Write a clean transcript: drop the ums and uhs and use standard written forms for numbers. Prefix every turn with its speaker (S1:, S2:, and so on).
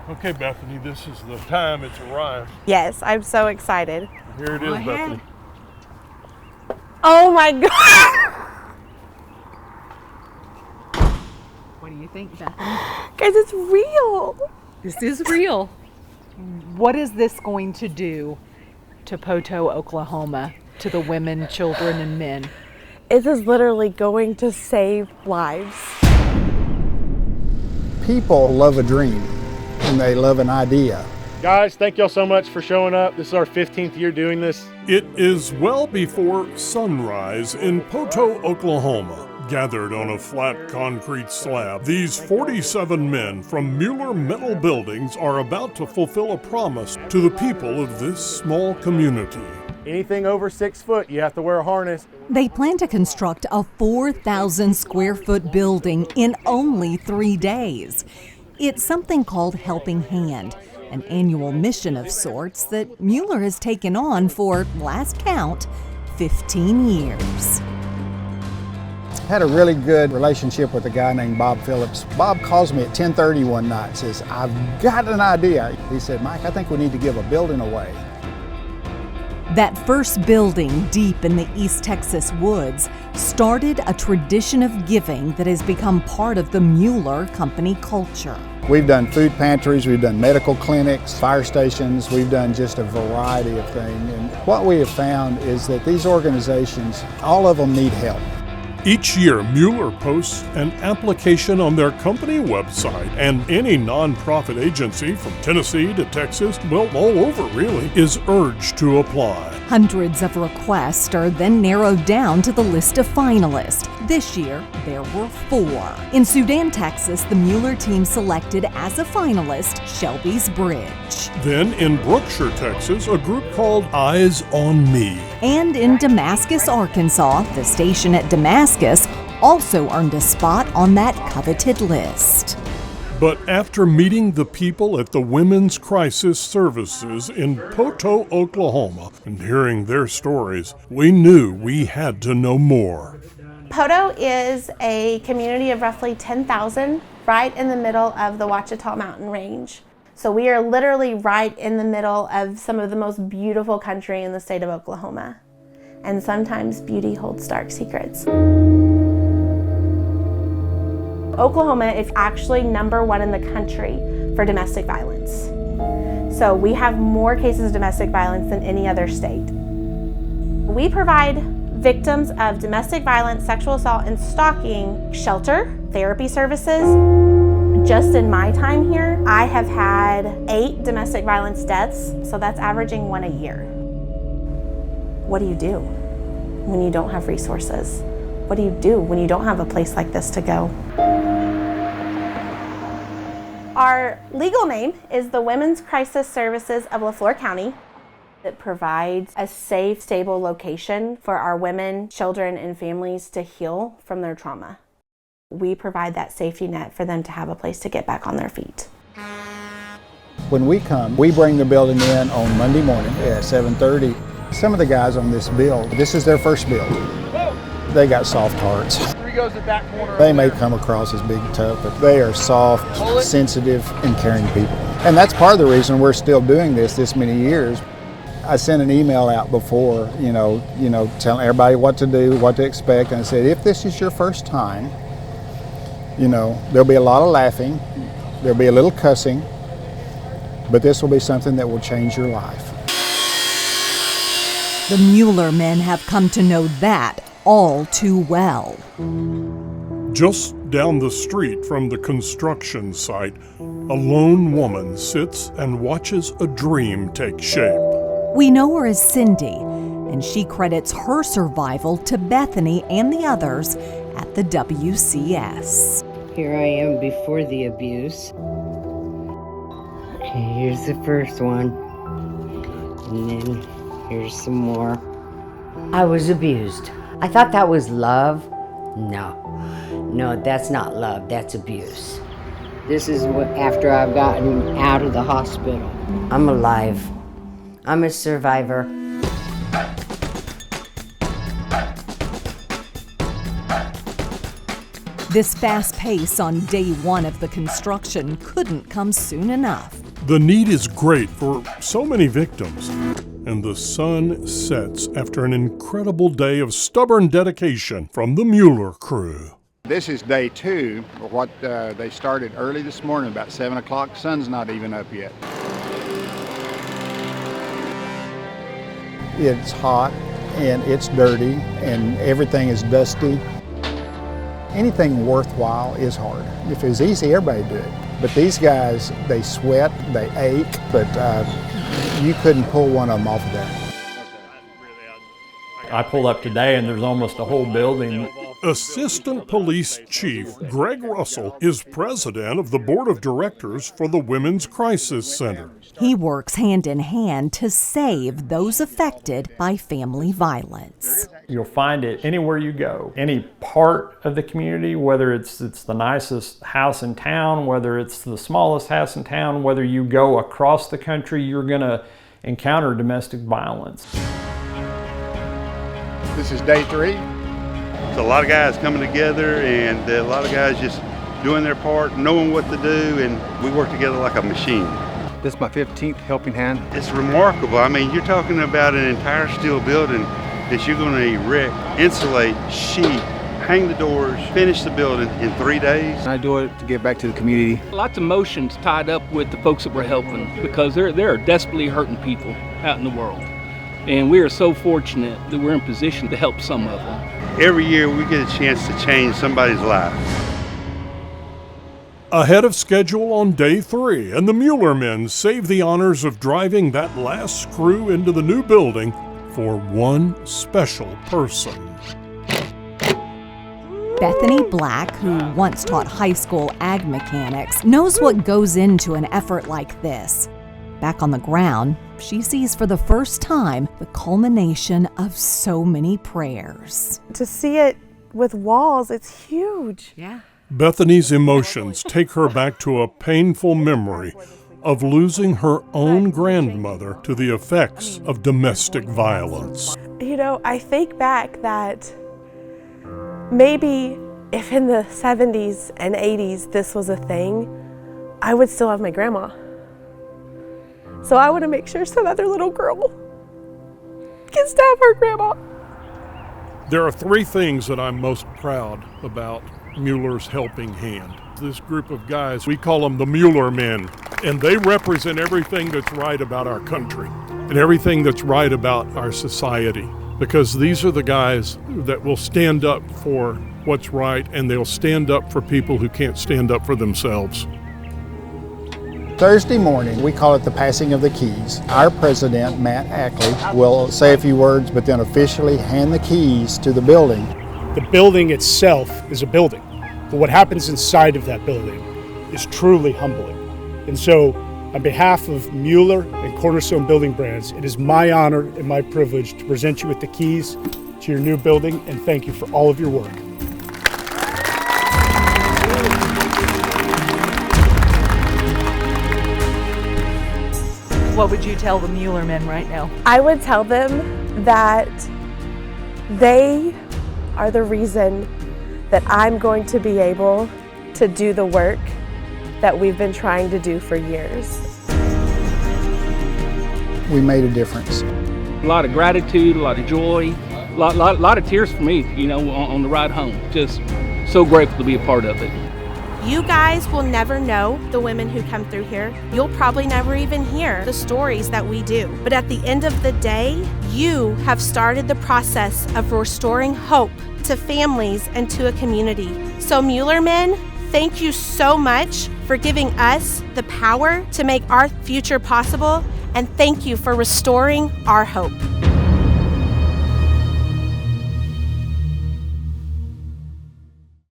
S1: Okay, Bethany, this is the time. It's arrived.
S2: Yes, I'm so excited.
S1: Here it is, Bethany.
S2: Oh my God.
S3: What do you think, Bethany?
S2: Guys, it's real.
S3: This is real. What is this going to do to Poto, Oklahoma, to the women, children, and men?
S2: It is literally going to save lives.
S4: People love a dream and they love an idea.
S5: Guys, thank y'all so much for showing up. This is our 15th year doing this.
S1: It is well before sunrise in Poto, Oklahoma. Gathered on a flat concrete slab, these 47 men from Mueller Metal Buildings are about to fulfill a promise to the people of this small community.
S5: Anything over 6 foot, you have to wear a harness.
S6: They plan to construct a 4,000 square foot building in only 3 days. It's something called Helping Hand, an annual mission of sorts that Mueller has taken on for, last count, 15 years.
S4: Had a really good relationship with a guy named Bob Phillips. Bob calls me at 10:30 one night and says, "I've got an idea." He said, "Mike, I think we need to give a building away."
S6: That first building deep in the East Texas woods started a tradition of giving that has become part of the Mueller company culture.
S4: We've done food pantries, we've done medical clinics, fire stations, we've done just a variety of things. And what we have found is that these organizations, all of them need help.
S1: Each year, Mueller posts an application on their company website, and any nonprofit agency from Tennessee to Texas, well, all over really, is urged to apply.
S6: Hundreds of requests are then narrowed down to the list of finalists. This year, there were 4. In Sudan, Texas, the Mueller team selected as a finalist Shelby's Bridge.
S1: Then in Brookshire, Texas, a group called Eyes on Me.
S6: And in Damascus, Arkansas, the station at Damascus also earned a spot on that coveted list.
S1: But after meeting the people at the Women's Crisis Services in Poto, Oklahoma, and hearing their stories, we knew we had to know more.
S2: Poto is a community of roughly 10,000 right in the middle of the Ouachita Mountain Range. So we are literally right in the middle of some of the most beautiful country in the state of Oklahoma. And sometimes beauty holds dark secrets. Oklahoma is actually #1 in the country for domestic violence. So we have more cases of domestic violence than any other state. We provide victims of domestic violence, sexual assault, and stalking shelter, therapy services. Just in my time here, I have had 8 domestic violence deaths, so that's averaging 1 a year. What do you do when you don't have resources? What do you do when you don't have a place like this to go? Our legal name is the Women's Crisis Services of LaFleur County. It provides a safe, stable location for our women, children, and families to heal from their trauma. We provide that safety net for them to have a place to get back on their feet.
S4: When we come, we bring the building in on Monday morning at 7:30. Some of the guys on this build, this is their first build. They got soft hearts.
S5: 3 goes at that corner.
S4: They may come across as big and tough, but they are soft, sensitive, and caring people. And that's part of the reason we're still doing this many years. I sent an email out before, telling everybody what to do, what to expect, and I said, if this is your first time, there'll be a lot of laughing, there'll be a little cussing, but this will be something that will change your life.
S6: The Mueller men have come to know that all too well.
S1: Just down the street from the construction site, a lone woman sits and watches a dream take shape.
S6: We know her as Cindy, and she credits her survival to Bethany and the others at the WCS.
S7: Here I am before the abuse. Okay, here's the first one. And then here's some more. I was abused. I thought that was love. No, that's not love, that's abuse. This is what after I've gotten out of the hospital. I'm alive. I'm a survivor.
S6: This fast pace on day one of the construction couldn't come soon enough.
S1: The need is great for so many victims, and the sun sets after an incredible day of stubborn dedication from the Mueller crew.
S4: This is day 2 of what they started early this morning, about 7 o'clock. Sun's not even up yet. It's hot and it's dirty and everything is dusty. Anything worthwhile is hard. If it was easy, everybody'd do it. But these guys, they sweat, they ache, but you couldn't pull one of them off of that.
S8: I pulled up today and there's almost a whole building.
S1: Assistant Police Chief Greg Russell is president of the board of directors for the Women's Crisis Center.
S6: He works hand in hand to save those affected by family violence.
S8: You'll find it anywhere you go, any part of the community, whether it's the nicest house in town, whether it's the smallest house in town, whether you go across the country, you're going to encounter domestic violence.
S4: This is day 3.
S9: It's a lot of guys coming together and a lot of guys just doing their part, knowing what to do, and we work together like a machine.
S10: This is my 15th helping hand.
S9: It's remarkable. I mean, you're talking about an entire steel building that you're going to erect, insulate, sheet, hang the doors, finish the building in 3 days.
S10: And I do it to give back to the community.
S11: Lots of emotions tied up with the folks that we're helping because there are desperately hurting people out in the world. And we are so fortunate that we're in position to help some of them.
S9: Every year we get a chance to change somebody's life.
S1: Ahead of schedule on day 3, and the Mueller men save the honors of driving that last screw into the new building for one special person.
S6: Bethany Black, who once taught high school ag mechanics, knows what goes into an effort like this. Back on the ground, she sees for the first time the culmination of so many prayers.
S2: To see it with walls, it's huge.
S3: Yeah.
S1: Bethany's emotions take her back to a painful memory of losing her own grandmother to the effects of domestic violence.
S2: You know, I think back that maybe if in the 70s and 80s this was a thing, I would still have my grandma. So I want to make sure some other little girl gets to have her grandma.
S1: There are 3 things that I'm most proud about Mueller's Helping Hand. This group of guys, we call them the Mueller men, and they represent everything that's right about our country and everything that's right about our society, because these are the guys that will stand up for what's right, and they'll stand up for people who can't stand up for themselves.
S4: Thursday morning, we call it the passing of the keys. Our president, Matt Ackley, will say a few words, but then officially hand the keys to the building.
S5: The building itself is a building, but what happens inside of that building is truly humbling. And so, on behalf of Mueller and Cornerstone Building Brands, it is my honor and my privilege to present you with the keys to your new building, and thank you for all of your work.
S3: What would you tell the Mueller men right now?
S2: I would tell them that they are the reason that I'm going to be able to do the work that we've been trying to do for years.
S4: We made a difference.
S11: A lot of gratitude, a lot of joy, a lot of tears for me, you know, on the ride home. Just so grateful to be a part of it.
S2: You guys will never know the women who come through here. You'll probably never even hear the stories that we do. But at the end of the day, you have started the process of restoring hope to families and to a community. So Mueller men, thank you so much for giving us the power to make our future possible, and thank you for restoring our hope.